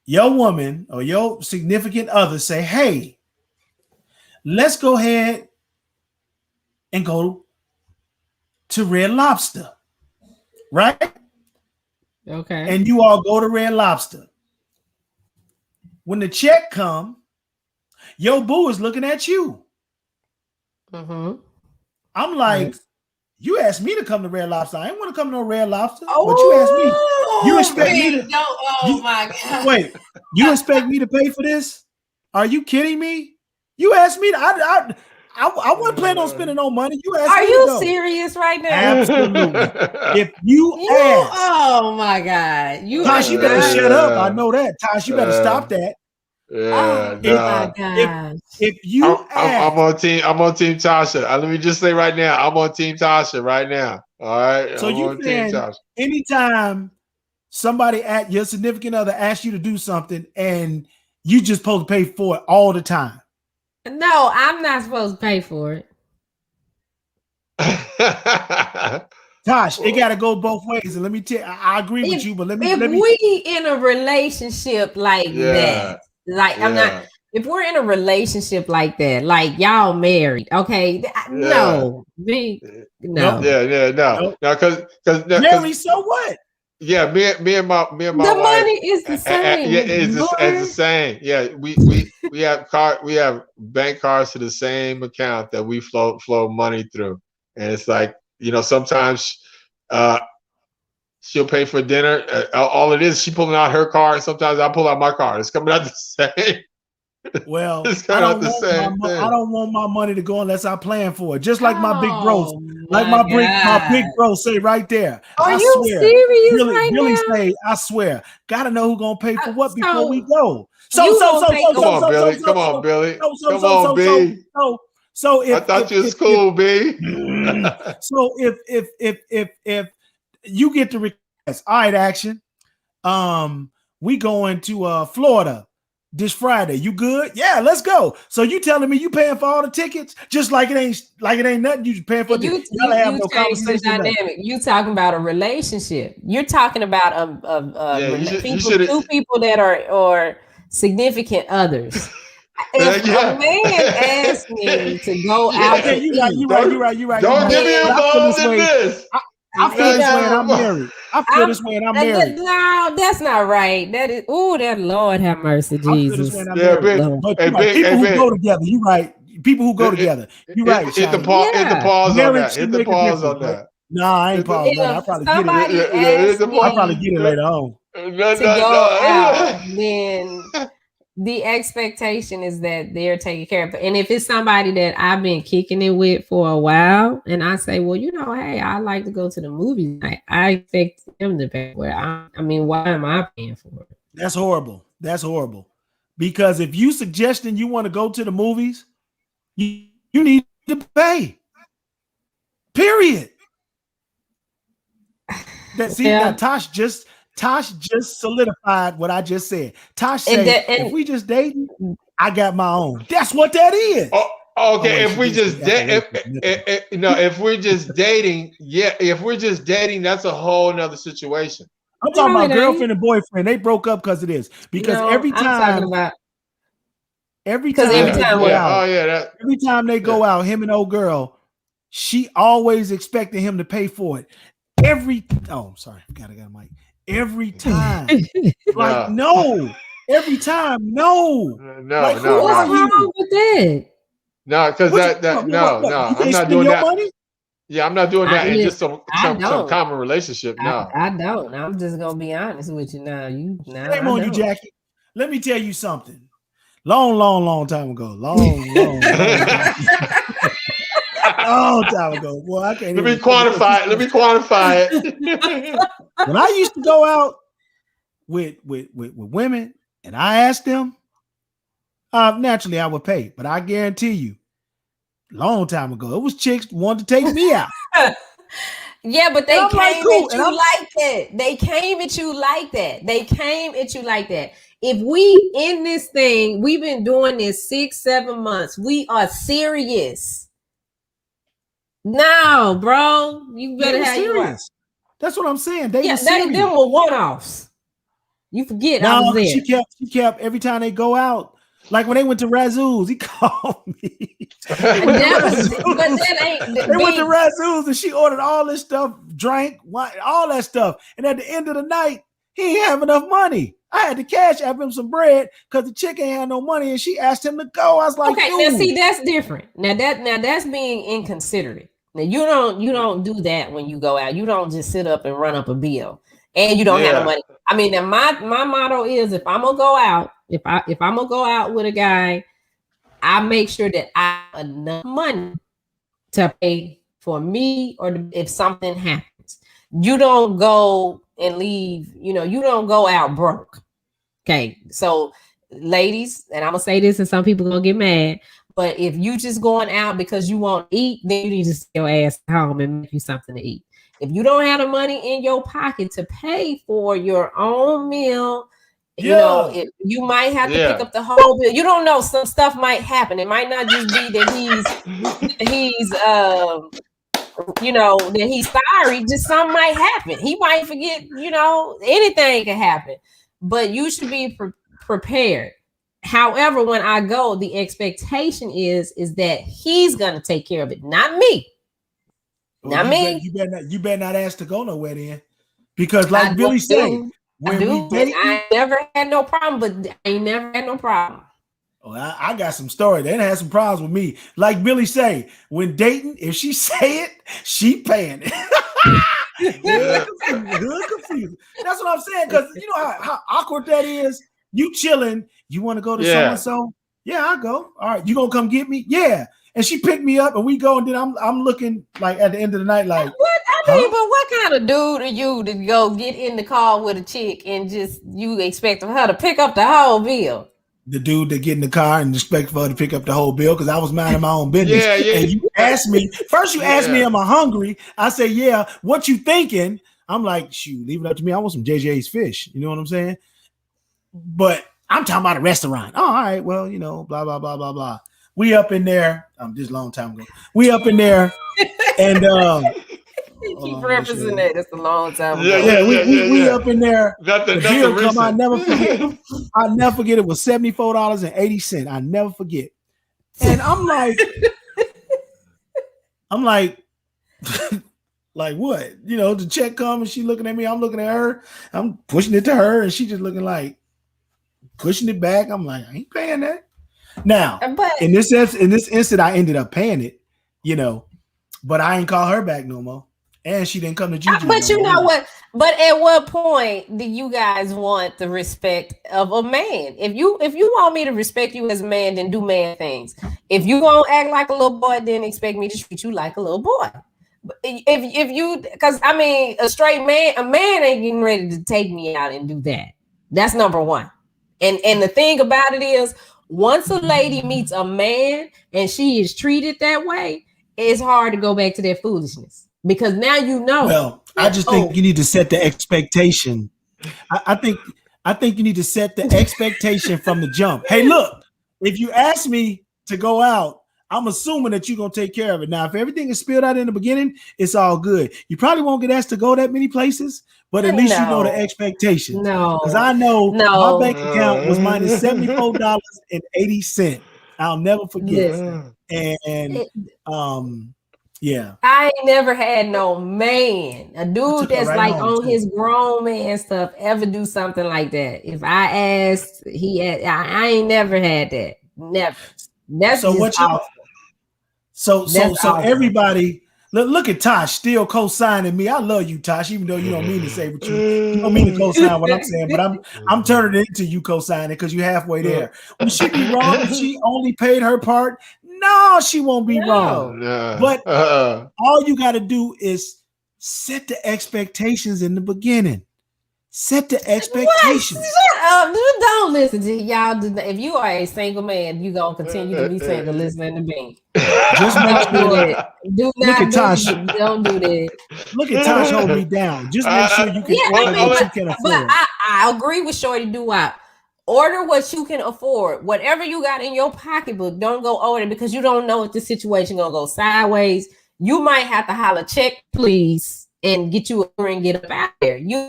your woman or your significant other say, hey, let's go ahead and go to Red Lobster, right? Okay. And you all go to Red Lobster. When the check come, your boo is looking at you. Mm-hmm. I'm like, you asked me to come to Red Lobster. I didn't want to come to no Red Lobster, but you asked me. You expect me to? My God! Wait, you expect me to pay for this? Are you kidding me? You asked me to. I wasn't planning on spending no money. You asked Are me you to go. serious right now? Absolutely. If you ask, oh my God, Tosh, you better shut up. I know that. Tosh, you better stop that. Yeah, my God. If you I'm on Team Tasha. Let me just say right now, I'm on Team Tasha right now. All right. So you saying anytime somebody at your significant other asks you to do something and you just supposed to pay for it all the time? No, I'm not supposed to pay for it. Tosh, it got to go both ways. And let me tell you, I agree with you, but let me. We in a relationship like that, I'm not. If we're in a relationship like that, like y'all married, okay? No, no. No, because Married, so what? Yeah, me and my the wife, money is the same. Yeah, it's the same. Yeah, we have bank cards to the same account that we flow money through, and it's like, sometimes she'll pay for dinner. All it is, she pulling out her card. Sometimes I pull out my card. It's coming out the same. Well, it's coming out the same thing. I don't want my money to go unless I plan for it. Just like my big bros, my big bro say right there. Are you serious Billy now? say, I swear, gotta know who's gonna pay for what before we go. Come on, Billy. Come on, Billy. Come on, B. So if I thought you was cool, B. So if you get the request, all right, action. We going to Florida. this Friday. You good? Yeah, let's go. So you telling me you paying for all the tickets just like it ain't nothing. You just paying for you y'all have no change the conversation. dynamic. You talking about a relationship. You're talking about two people that are significant others. If a man asks me to go out to eat, you're right. Don't get me involved in this. I feel this way and I'm married. I feel this way and I'm married. No, that's not right. That is, that Lord have mercy, Jesus. But people who go together, you're right. People who go together, you're right. Hit the pause on that. Hit the pause on that. Nah, I ain't paused on that. I probably get it. I probably get it later on. To go out, then the expectation is that they're taking care of it. And if it's somebody that I've been kicking it with for a while, and I say, well, hey, I like to go to the movies. I expect them to pay for it. I mean, why am I paying for it? That's horrible. Because if you suggesting you want to go to the movies, you need to pay. Period. Now, Tosh just solidified what I just said. Tosh said, if we just dating, I got my own. That's what that is. Okay, if we're just dating, if we're just dating, that's a whole nother situation. I'm talking about girlfriend and boyfriend. They broke up because of this. Because every time they go out, him and old girl, she always expected him to pay for it. Every time. Every time, no. Every time, no. What's wrong with that? No, because I'm not doing that. Money? Yeah, I'm not doing that in just some common relationship. No, I don't. I'm just gonna be honest with you now. Shame on you, Jackie. Let me tell you something. Long time ago. Long time ago. Boy, I can't. Let me quantify it. When I used to go out with women and I asked them, naturally I would pay, but I guarantee you, long time ago, it was chicks wanted to take me out. Yeah, but they came at you like that. They came at you like that. If we in this thing, we've been doing this 6-7 months. We are serious. No, bro, you better have serious. That's what I'm saying. Them were one-offs. You forget. I was there. She kept every time they go out. Like when they went to Razoo's, he called me. They went to Razoo's and she ordered all this stuff, drank, wine, all that stuff. And at the end of the night, he ain't have enough money. I had to cash app him some bread because the chick ain't had no money, and she asked him to go. I was like, okay, now see, that's different. Now that's being inconsiderate. Now you don't do that when you go out. You don't just sit up and run up a bill, and you don't have no money. I mean, now my motto is if I'm gonna go out, if I'm gonna go out with a guy, I make sure that I have enough money to pay for me, or if something happens. You don't go and leave. You don't go out broke. Okay, so ladies, and I'm gonna say this, and some people gonna get mad. But if you just going out because you want to eat, then you need to stay your ass at home and make you something to eat. If you don't have the money in your pocket to pay for your own meal, you might have to pick up the whole bill. You don't know, some stuff might happen. It might not just be that he's sorry. Just something might happen. He might forget. Anything can happen. But you should be prepared. However, when I go, the expectation is that he's gonna take care of it, not me. Not me. You better not ask to go nowhere then, because like Billy said, I never had no problem. But I ain't never had no problem. Oh, I got some story. They had some problems with me. Like Billy say, when dating, if she say it, she paying it. Confused. That's what I'm saying. Because you know how awkward that is. You chilling. You want to go to so and so? Yeah, I'll go. All right, you gonna come get me? Yeah. And she picked me up, and we go, and then I'm looking like at the end of the night, like what? But what kind of dude are you to go get in the car with a chick and just you expect her to pick up the whole bill? The dude that get in the car and expect for her to pick up the whole bill because I was minding my own business. And you asked me first. You asked me, "Am I hungry?" I say, "Yeah." What you thinking? I'm like, "Shoot, leave it up to me. I want some JJ's fish." You know what I'm saying? But I'm talking about a restaurant. Oh, all right. Well, blah, blah, blah, blah, blah. We up in there. This a long time ago. We up in there. And you keep referencing that. That's a long time ago. Yeah, we up in there. Nothing Here recent. come, I never forget. I'll never forget. It was $74.80. I never forget. And I'm like, like what? The check comes and she looking at me. I'm looking at her. I'm pushing it to her, and she just looking like pushing it back. I'm like, I ain't paying that. Now, in this instant, I ended up paying it, but I ain't call her back no more. And she didn't come to Juju. But you know what? But at what point do you guys want the respect of a man? If you want me to respect you as a man, then do man things. If you gonna act like a little boy, then expect me to treat you like a little boy. If you, because I mean, a man ain't getting ready to take me out and do that. That's number one. And the thing about it is, once a lady meets a man and she is treated that way, it's hard to go back to that foolishness. Because now Well, I just think you need to set the expectation. I think you need to set the expectation from the jump. Hey, look, if you ask me to go out, I'm assuming that you're going to take care of it. Now, if everything is spilled out in the beginning, it's all good. You probably won't get asked to go that many places, but at least you know the expectation. No. Because I know my bank account was minus $74.80. I'll never forget. And yeah. I ain't never had no man, a dude that's like on his grown man stuff, ever do something like that. If I asked, I ain't never had that. Never. That's so what you. So everybody look at Tosh still co-signing me. I love you, Tosh, even though you don't mean to say what you don't mean to co-sign what I'm saying, but I'm turning it into you co-signing because you're halfway there. Would she be wrong if she only paid her part? No, she won't be wrong. But all you got to do is set the expectations in the beginning. Set the expectations. Don't listen to y'all. If you are a single man, you gonna continue to be single. Listening to Bink. Just make sure. Look at Tosh. Don't do that. Look at Tosh hold me down. Just make sure you can order what you can afford. But I agree with Shorty Doo-Wop. Order what you can afford. Whatever you got in your pocketbook, don't go order because you don't know if the situation gonna go sideways. You might have to holler, check, please, and get you a and get up out there. You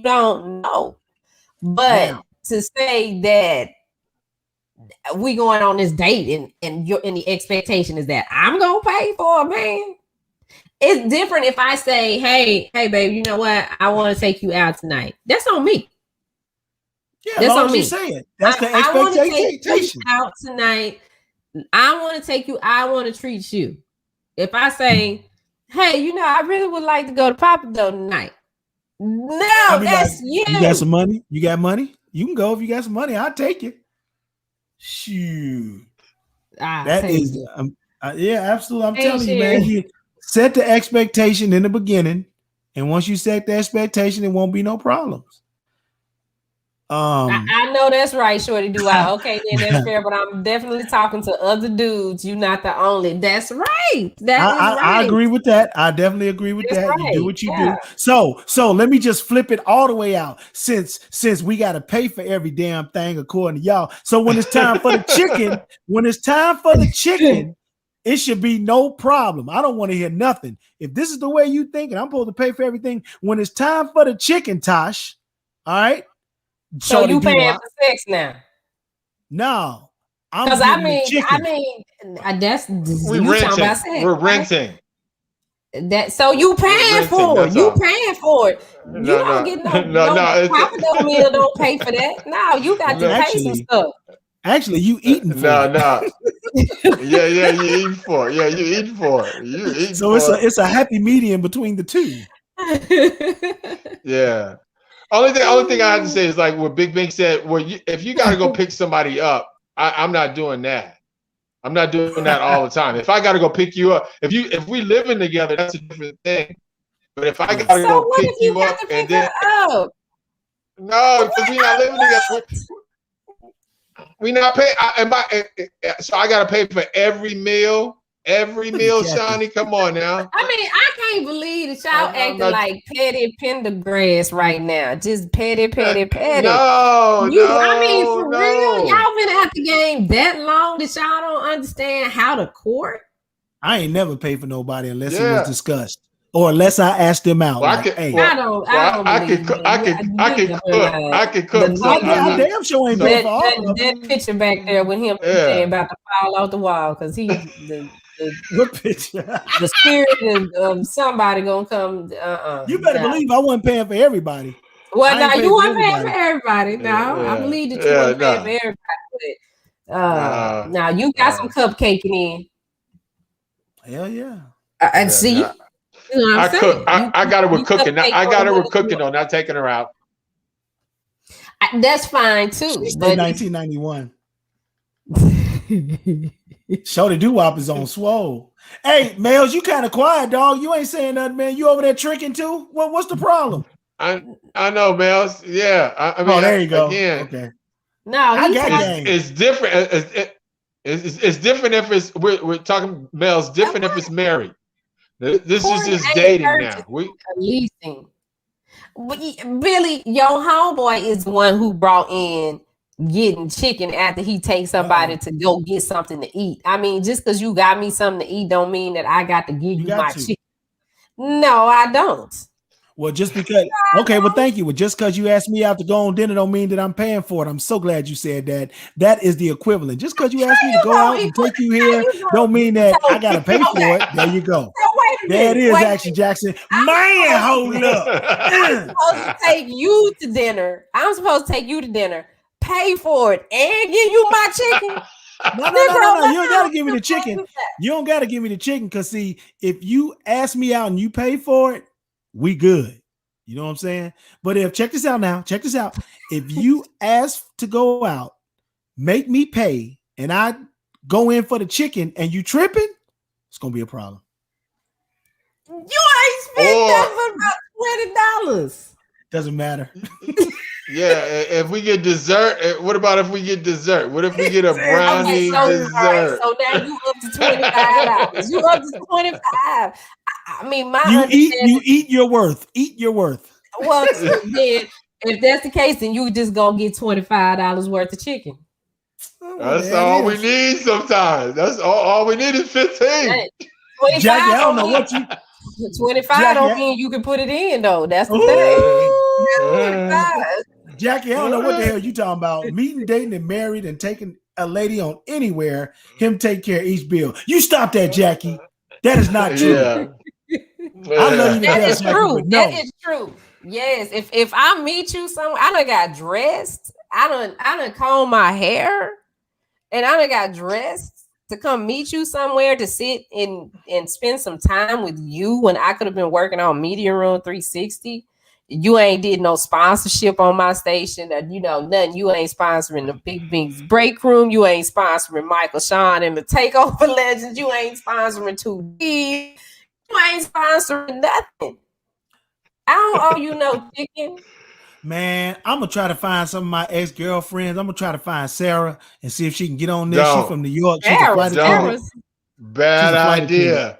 don't know. But to say that we going on this date and the expectation is that I'm gonna pay for a man. It's different if I say, hey, babe, you know what? I want to take you out tonight. That's on me. Yeah, that's on me. Saying. That's the expectation. I want to take you out tonight. I want to take you. I want to treat you. If I say, hey, I really would like to go to Papa Dough tonight. No, that's you. You got some money? You got money? You can go if you got some money. I'll take you. Shoot. That is, yeah, absolutely. I'm telling you, man. You set the expectation in the beginning, and once you set the expectation, it won't be no problems. I know that's right, Shorty Doo-Wop. Okay, then that's fair, but I'm definitely talking to other dudes. You're not the only. That's right. I agree with that. I definitely agree with that. Right. You do what you do. So let me just flip it all the way out. Since we got to pay for every damn thing according to y'all. So when it's time for the chicken, it should be no problem. I don't want to hear nothing. If this is the way you think, and I'm supposed to pay for everything, when it's time for the chicken, Tosh, all right. So you paying for sex now? No, because I mean, that's we're renting. That so you paying for it? You paying for it? You don't get no Papa Dough meal. Don't pay for that. No, you got to pay some stuff. Actually, you eating for it. No. Yeah, you eating for it. Yeah, you eating for it. So it's a happy medium between the two. Yeah. Only thing I have to say is like what Big Bink said. If you got to go pick somebody up, I'm not doing that. I'm not doing that all the time. If I got to go pick you up, if we living together, that's a different thing. But if I got to go pick you up and then no, because we not living together. We not pay. So I got to pay for every meal Every meal, Shawnee. Come on now. I mean, I can't believe that y'all acting like Petty Pendergrass right now. Just petty. No, I mean, for real, y'all been at the game that long that y'all don't understand how to court. I ain't never paid for nobody unless it was discussed or unless I asked them out. Well, like, hey, I can cook. I damn sure ain't paid for all of that picture back there with him about to fall off the wall because he what picture? The spirit of somebody gonna come. You better believe I wasn't paying for everybody. Well, now you weren't paying for everybody. Now I believe that you weren't paying for everybody. But now you got some cupcaking in. Hell yeah. And see, you know what I'm saying? I got her with cooking. I got her with cooking though, not taking her out. That's fine too. But 1991. Shorty Doo-Wop is on swole. Hey, Males, you kind of quiet, dog. You ain't saying nothing, man. You over there tricking too? What's the problem? I know, Males. Yeah. I mean, there you go. Again, okay. No, it's different. It's different if it's we're talking Males. Different if it's married. This is just dating now. Leasing. Billy, your homeboy is the one who brought in getting chicken after he takes somebody to go get something to eat. I mean, just because you got me something to eat don't mean that I got to give you my chicken. No, I don't. Well, just because, okay, well, thank you. Well, just because you asked me out to go on dinner don't mean that I'm paying for it. I'm so glad you said that. That is the equivalent. Just because you asked me to go out and take you here don't mean that I got to pay for it. There you go. There it is, Action Jackson. Man, hold up. I'm supposed to take you to dinner. Pay for it, and give you my chicken. No. You don't gotta give me the chicken. You don't gotta give me the chicken because see, if you ask me out and you pay for it, we good. You know what I'm saying? But if check this out. If you ask to go out, make me pay, and I go in for the chicken and you tripping, it's gonna be a problem. You ain't spent that for about $20. Doesn't matter. Yeah, if we get dessert, what about if we get dessert? What if we get a brownie dessert? Right, so now you up to $25. You up to $25. I mean, you eat your worth. Eat your worth. Well, then if that's the case, then you just gonna get $25 worth of chicken. That's all we need sometimes. That's all we need is 15. Jackie, I don't know what you 25 don't mean you can put it in though. That's the thing. Jackie, I don't know what the hell you talking about. Meeting, dating, and married and taking a lady on anywhere, him take care of each bill. You stop that, Jackie. That is not true. Yeah. I know you that is true. No. That is true. Yes. If I meet you somewhere, I done got dressed. I done combed my hair, and I done got dressed to come meet you somewhere to sit and spend some time with you when I could have been working on Media Room 360. You ain't did no sponsorship on my station, nothing. You ain't sponsoring the Big Bink's Break Room. You ain't sponsoring Michael Sean and the Takeover Legends. You ain't sponsoring 2D. You ain't sponsoring nothing. I don't owe you no chicken. Man, I'm gonna try to find some of my ex-girlfriends. I'm gonna try to find Sarah and see if she can get on this. She's from New York. Bad idea.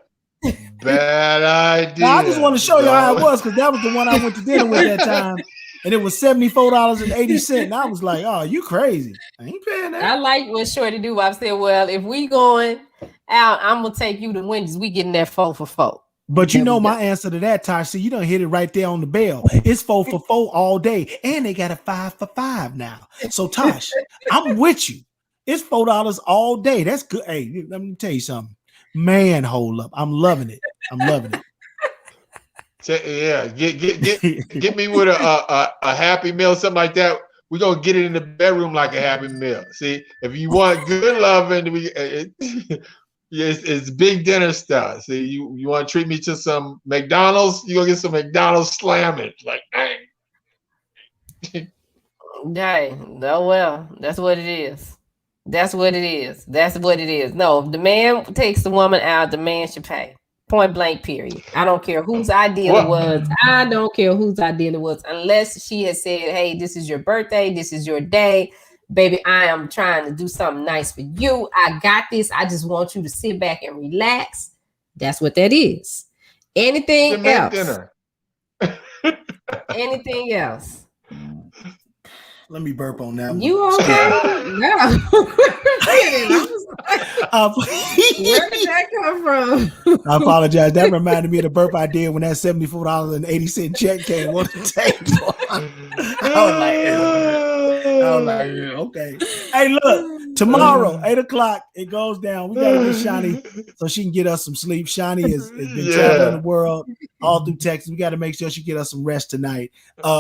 Bad idea. Now, I just want to show you how it was because that was the one I went to dinner with that time, and it was $74.80. And I was like, "Oh, you crazy? I ain't paying that." I like what Shorty Doo-Wop said. Well, if we going out, I'm gonna take you to Wendy's. We getting that 4 for 4. But you know my answer to that, Tosh. See, you done hit it right there on the bell. It's 4 for 4 all day, and they got a 5 for 5 now. So Tosh, I'm with you. It's $4 all day. That's good. Hey, let me tell you something. Man, hold up. I'm loving it. Yeah, get me with a Happy Meal, something like that. We're gonna get it in the bedroom like a Happy Meal. See, if you want good loving, it's big dinner stuff. See, you want to treat me to some McDonald's? You gonna get some McDonald's slamming. Like, hey, no, well, that's what it is. No, if the man takes the woman out, the man should pay. Point blank, period. I don't care whose idea it was. Unless she has said, hey, this is your birthday, this is your day, baby, I am trying to do something nice for you. I got this. I just want you to sit back and relax. That's what that is. Anything else? Dinner. Anything else? Let me burp on that one. You okay? No. Where did that come from? I apologize. That reminded me of the burp I did when that $74.80 check came on the table. I was like, okay. Hey, look, tomorrow, 8:00, it goes down. We got to get Shani so she can get us some sleep. Shani has been traveling the world all through Texas. We got to make sure she get us some rest tonight.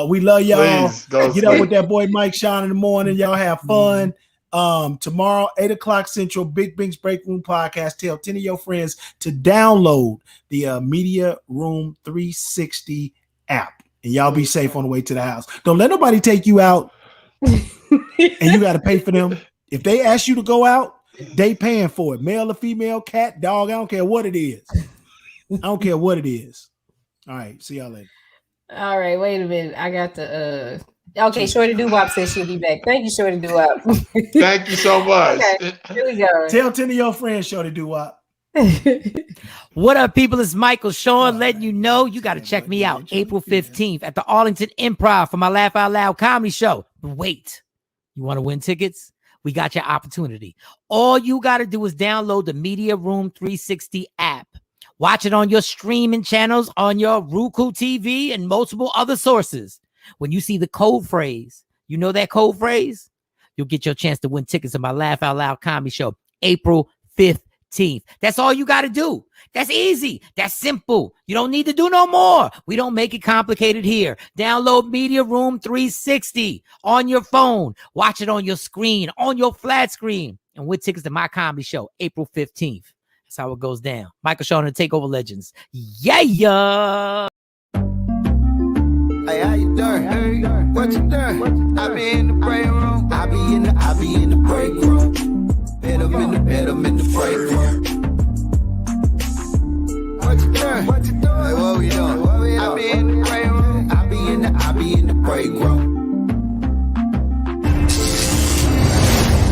We love y'all. Get up with that boy Mike Sean in the morning. Y'all have fun. Tomorrow, 8:00 Central, Big Bink's Break Room Podcast. Tell 10 of your friends to download the Media Room 360 app. And y'all be safe on the way to the house. Don't let nobody take you out and you got to pay for them. If they ask you to go out, they paying for it. Male or female, cat, dog, I don't care what it is. I don't care what it is. All right, see y'all later. All right, wait a minute. I got the okay, Shorty Doo-Wop says she'll be back. Thank you, Shorty Doo-Wop. Thank you so much. Okay, here we go. Tell 10 of your friends, Shorty Doo-Wop. What up, people? It's Michael Sean letting you know you got to check me out April 15th at the Arlington Improv for my Laugh Out Loud comedy show. But wait, you want to win tickets? We got your opportunity. All you got to do is download the Media Room 360 app. Watch it on your streaming channels, on your Roku TV, and multiple other sources. When you see the code phrase, you know that code phrase? You'll get your chance to win tickets to my Laugh Out Loud comedy show April 15th. That's all you got to do. That's easy. That's simple. You don't need to do no more. We don't make it complicated here. Download Media Room 360 on your phone. Watch it on your screen, on your flat screen, and win tickets to my comedy show April 15th. That's how it goes down. Michael Sean and Takeover Legends. Yeah. Hey, how you doing? What you doing?